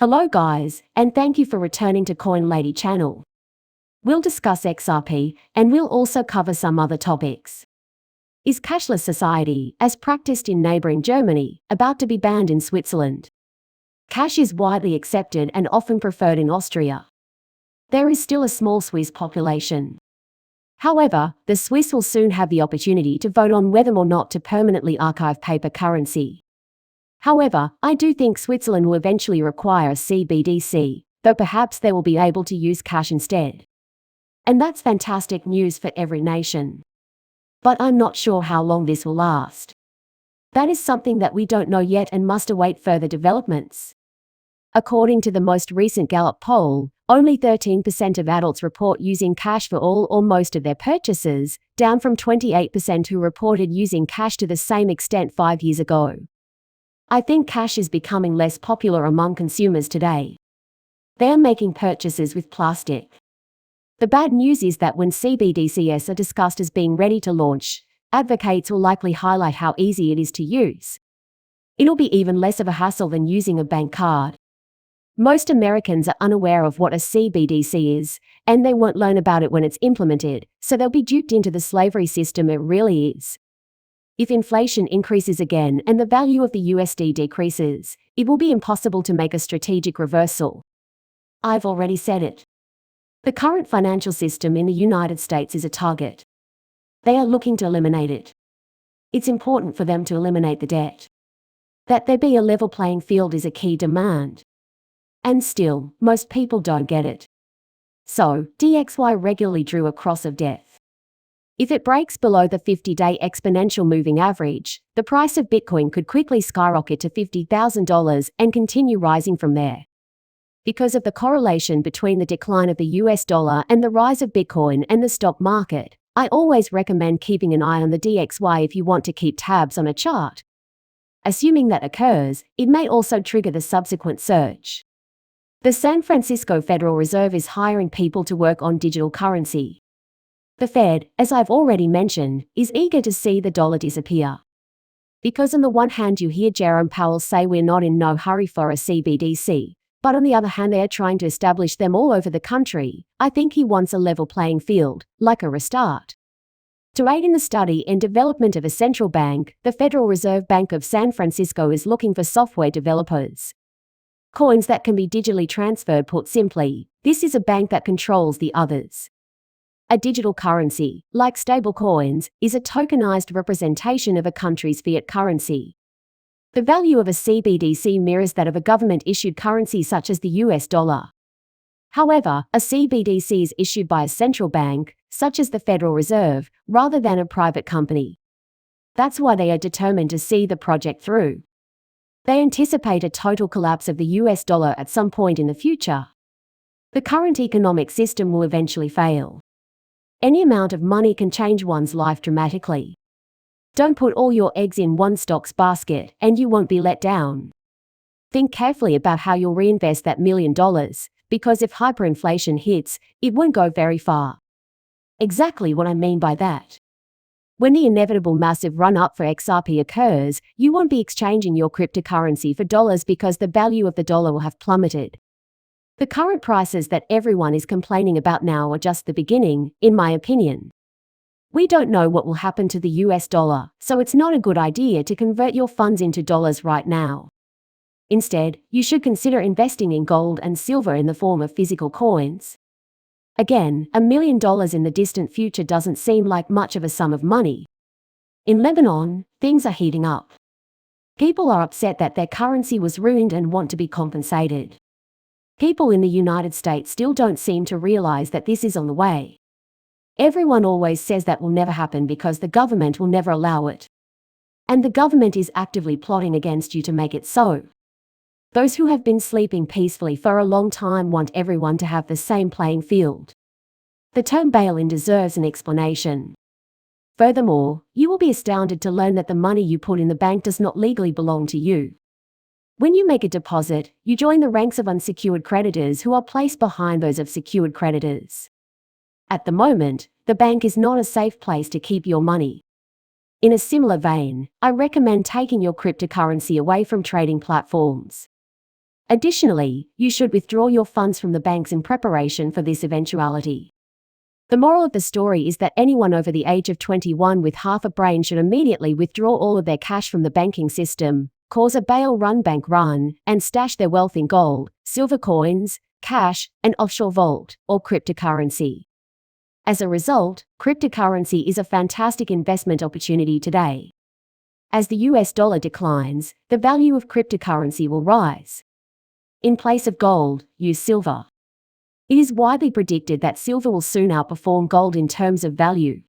Hello guys, and thank you for returning to Coin Lady channel. We'll discuss XRP, and we'll also cover some other topics. Is cashless society, as practiced in neighboring Germany, about to be banned in Switzerland? Cash is widely accepted and often preferred in Austria. There is still a small Swiss population. However, the Swiss will soon have the opportunity to vote on whether or not to permanently archive paper currency. However, I do think Switzerland will eventually require a CBDC, though perhaps they will be able to use cash instead. And that's fantastic news for every nation. But I'm not sure how long this will last. That is something that we don't know yet and must await further developments. According to the most recent Gallup poll, only 13% of adults report using cash for all or most of their purchases, down from 28% who reported using cash to the same extent 5 years ago. I think cash is becoming less popular among consumers today. They are making purchases with plastic. The bad news is that when CBDCs are discussed as being ready to launch, advocates will likely highlight how easy it is to use. It'll be even less of a hassle than using a bank card. Most Americans are unaware of what a CBDC is, and they won't learn about it when it's implemented, so they'll be duped into the slavery system it really is. If inflation increases again and the value of the USD decreases, it will be impossible to make a strategic reversal. I've already said it. The current financial system in the United States is a target. They are looking to eliminate it. It's important for them to eliminate the debt. That there be a level playing field is a key demand. And still, most people don't get it. So, DXY regularly drew a cross of death. If it breaks below the 50-day exponential moving average, the price of Bitcoin could quickly skyrocket to $50,000 and continue rising from there. Because of the correlation between the decline of the US dollar and the rise of Bitcoin and the stock market, I always recommend keeping an eye on the DXY if you want to keep tabs on a chart. Assuming that occurs, it may also trigger the subsequent surge. The San Francisco Federal Reserve is hiring people to work on digital currency. The Fed, as I've already mentioned, is eager to see the dollar disappear. Because on the one hand you hear Jerome Powell say we're not in no hurry for a CBDC, but on the other hand they are trying to establish them all over the country, I think he wants a level playing field, like a restart. To aid in the study and development of a central bank, the Federal Reserve Bank of San Francisco is looking for software developers. Coins that can be digitally transferred. Put simply, this is a bank that controls the others. A digital currency, like stablecoins, is a tokenized representation of a country's fiat currency. The value of a CBDC mirrors that of a government-issued currency such as the US dollar. However, a CBDC is issued by a central bank, such as the Federal Reserve, rather than a private company. That's why they are determined to see the project through. They anticipate a total collapse of the US dollar at some point in the future. The current economic system will eventually fail. Any amount of money can change one's life dramatically. Don't put all your eggs in one stock's basket, and you won't be let down. Think carefully about how you'll reinvest that $1 million, because if hyperinflation hits, it won't go very far. Exactly what I mean by that. When the inevitable massive run-up for XRP occurs, you won't be exchanging your cryptocurrency for dollars because the value of the dollar will have plummeted. The current prices that everyone is complaining about now are just the beginning, in my opinion. We don't know what will happen to the US dollar, so it's not a good idea to convert your funds into dollars right now. Instead, you should consider investing in gold and silver in the form of physical coins. Again, $1 million in the distant future doesn't seem like much of a sum of money. In Lebanon, things are heating up. People are upset that their currency was ruined and want to be compensated. People in the United States still don't seem to realize that this is on the way. Everyone always says that will never happen because the government will never allow it. And the government is actively plotting against you to make it so. Those who have been sleeping peacefully for a long time want everyone to have the same playing field. The term bail-in deserves an explanation. Furthermore, you will be astounded to learn that the money you put in the bank does not legally belong to you. When you make a deposit, you join the ranks of unsecured creditors who are placed behind those of secured creditors. At the moment, the bank is not a safe place to keep your money. In a similar vein, I recommend taking your cryptocurrency away from trading platforms. Additionally, you should withdraw your funds from the banks in preparation for this eventuality. The moral of the story is that anyone over the age of 21 with half a brain should immediately withdraw all of their cash from the banking system, cause a bail run bank run, and stash their wealth in gold, silver coins, cash, an offshore vault, or cryptocurrency. As a result, cryptocurrency is a fantastic investment opportunity today. As the US dollar declines, the value of cryptocurrency will rise. In place of gold, use silver. It is widely predicted that silver will soon outperform gold in terms of value.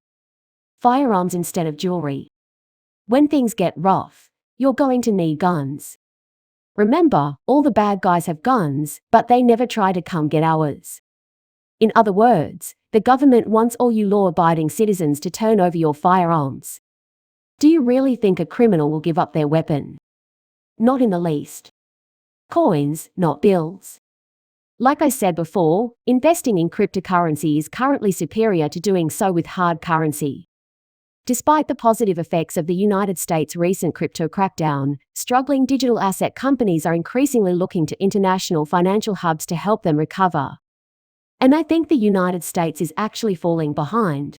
Firearms instead of jewelry. When things get rough, you're going to need guns. Remember, all the bad guys have guns, but they never try to come get ours. In other words, the government wants all you law-abiding citizens to turn over your firearms. Do you really think a criminal will give up their weapon? Not in the least. Coins, not bills. Like I said before, investing in cryptocurrency is currently superior to doing so with hard currency. Despite the positive effects of the United States' recent crypto crackdown, struggling digital asset companies are increasingly looking to international financial hubs to help them recover. And I think the United States is actually falling behind.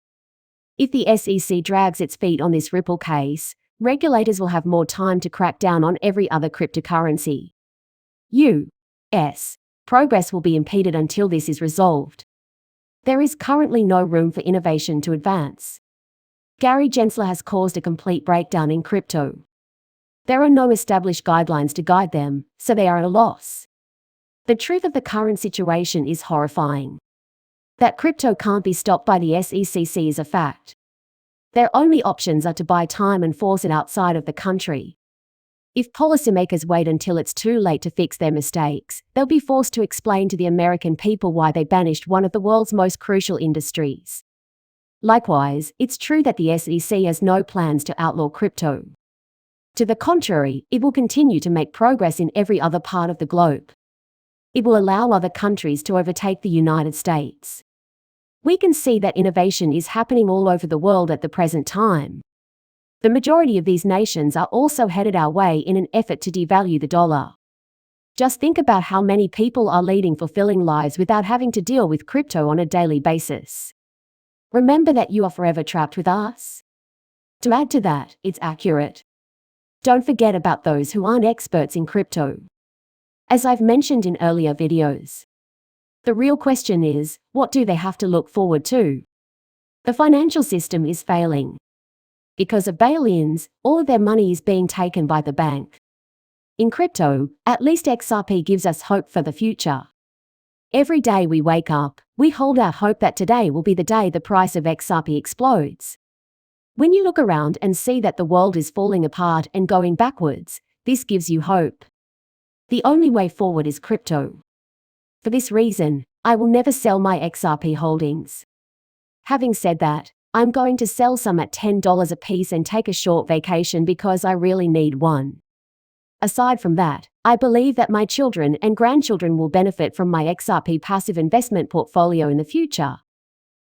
If the SEC drags its feet on this Ripple case, regulators will have more time to crack down on every other cryptocurrency. U.S. progress will be impeded until this is resolved. There is currently no room for innovation to advance. Gary Gensler has caused a complete breakdown in crypto. There are no established guidelines to guide them, so they are at a loss. The truth of the current situation is horrifying. That crypto can't be stopped by the SEC is a fact. Their only options are to buy time and force it outside of the country. If policymakers wait until it's too late to fix their mistakes, they'll be forced to explain to the American people why they banished one of the world's most crucial industries. Likewise, it's true that the SEC has no plans to outlaw crypto. To the contrary, it will continue to make progress in every other part of the globe. It will allow other countries to overtake the United States. We can see that innovation is happening all over the world at the present time. The majority of these nations are also headed our way in an effort to devalue the dollar. Just think about how many people are leading fulfilling lives without having to deal with crypto on a daily basis. Remember that you are forever trapped with us. To add to that, it's accurate. Don't forget about those who aren't experts in crypto. As I've mentioned in earlier videos, the real question is, what do they have to look forward to? The financial system is failing. Because of bail-ins, all of their money is being taken by the bank. In crypto, at least XRP gives us hope for the future. Every day we wake up, we hold out hope that today will be the day the price of XRP explodes. When you look around and see that the world is falling apart and going backwards, this gives you hope. The only way forward is crypto. For this reason, I will never sell my XRP holdings. Having said that, I'm going to sell some at $10 a piece and take a short vacation because I really need one. Aside from that, I believe that my children and grandchildren will benefit from my XRP passive investment portfolio in the future.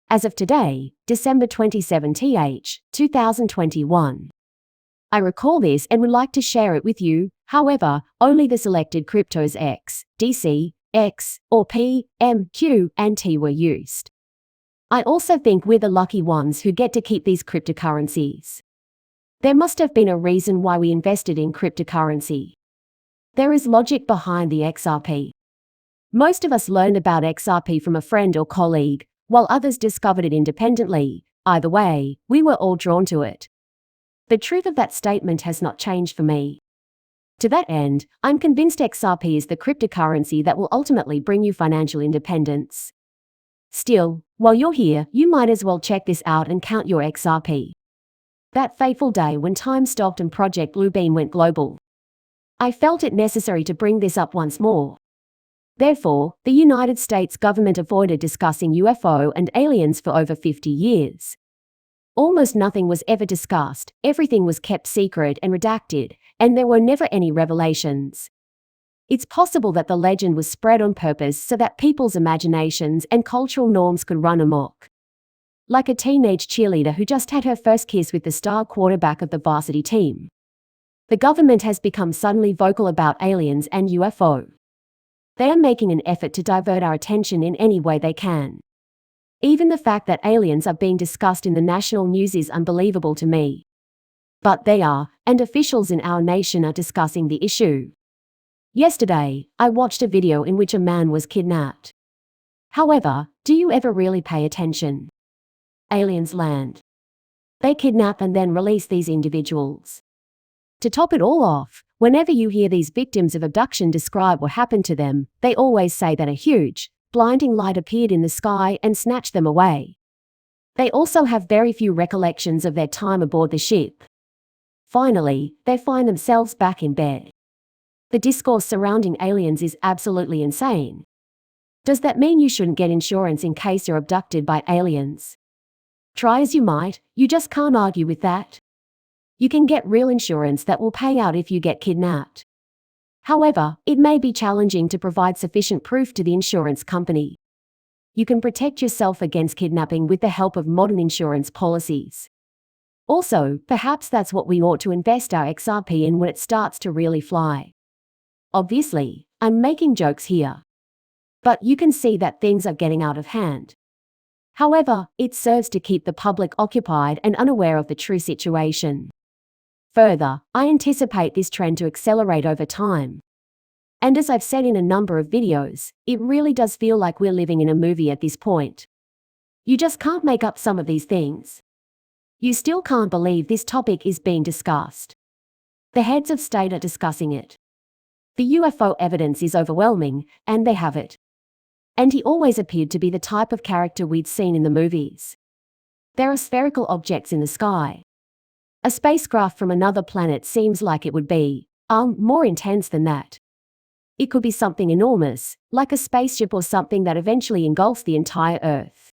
As of today, December 27, 2021. I recall this and would like to share it with you, however, only the selected cryptos X, DC, X, or P, M, Q, and T were used. I also think we're the lucky ones who get to keep these cryptocurrencies. There must have been a reason why we invested in cryptocurrency. There is logic behind the XRP. Most of us learned about XRP from a friend or colleague, while others discovered it independently. Either way, we were all drawn to it. The truth of that statement has not changed for me. To that end, I'm convinced XRP is the cryptocurrency that will ultimately bring you financial independence. Still, while you're here, you might as well check this out and count your XRP. That fateful day when time stopped and Project Bluebeam went global. I felt it necessary to bring this up once more. Therefore, the United States government avoided discussing UFO and aliens for over 50 years. Almost nothing was ever discussed, everything was kept secret and redacted, and there were never any revelations. It's possible that the legend was spread on purpose so that people's imaginations and cultural norms could run amok. Like a teenage cheerleader who just had her first kiss with the star quarterback of the varsity team. The government has become suddenly vocal about aliens and UFO. They are making an effort to divert our attention in any way they can. Even the fact that aliens are being discussed in the national news is unbelievable to me. But they are, and officials in our nation are discussing the issue. Yesterday, I watched a video in which a man was kidnapped. However, do you ever really pay attention? Aliens land. They kidnap and then release these individuals. To top it all off, whenever you hear these victims of abduction describe what happened to them, they always say that a huge, blinding light appeared in the sky and snatched them away. They also have very few recollections of their time aboard the ship. Finally, they find themselves back in bed. The discourse surrounding aliens is absolutely insane. Does that mean you shouldn't get insurance in case you're abducted by aliens? Try as you might, you just can't argue with that. You can get real insurance that will pay out if you get kidnapped. However, it may be challenging to provide sufficient proof to the insurance company. You can protect yourself against kidnapping with the help of modern insurance policies. Also, perhaps that's what we ought to invest our XRP in when it starts to really fly. Obviously, I'm making jokes here. But you can see that things are getting out of hand. However, it serves to keep the public occupied and unaware of the true situation. Further, I anticipate this trend to accelerate over time. And as I've said in a number of videos, it really does feel like we're living in a movie at this point. You just can't make up some of these things. You still can't believe this topic is being discussed. The heads of state are discussing it. The UFO evidence is overwhelming, and they have it. And he always appeared to be the type of character we'd seen in the movies. There are spherical objects in the sky. A spacecraft from another planet seems like it would be, more intense than that. It could be something enormous, like a spaceship or something that eventually engulfs the entire Earth.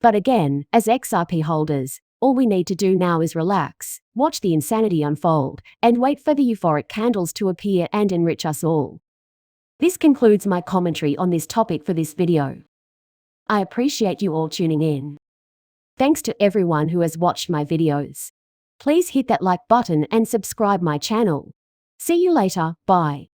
But again, as XRP holders, all we need to do now is relax, watch the insanity unfold, and wait for the euphoric candles to appear and enrich us all. This concludes my commentary on this topic for this video. I appreciate you all tuning in. Thanks to everyone who has watched my videos. Please hit that like button and subscribe my channel. See you later, bye.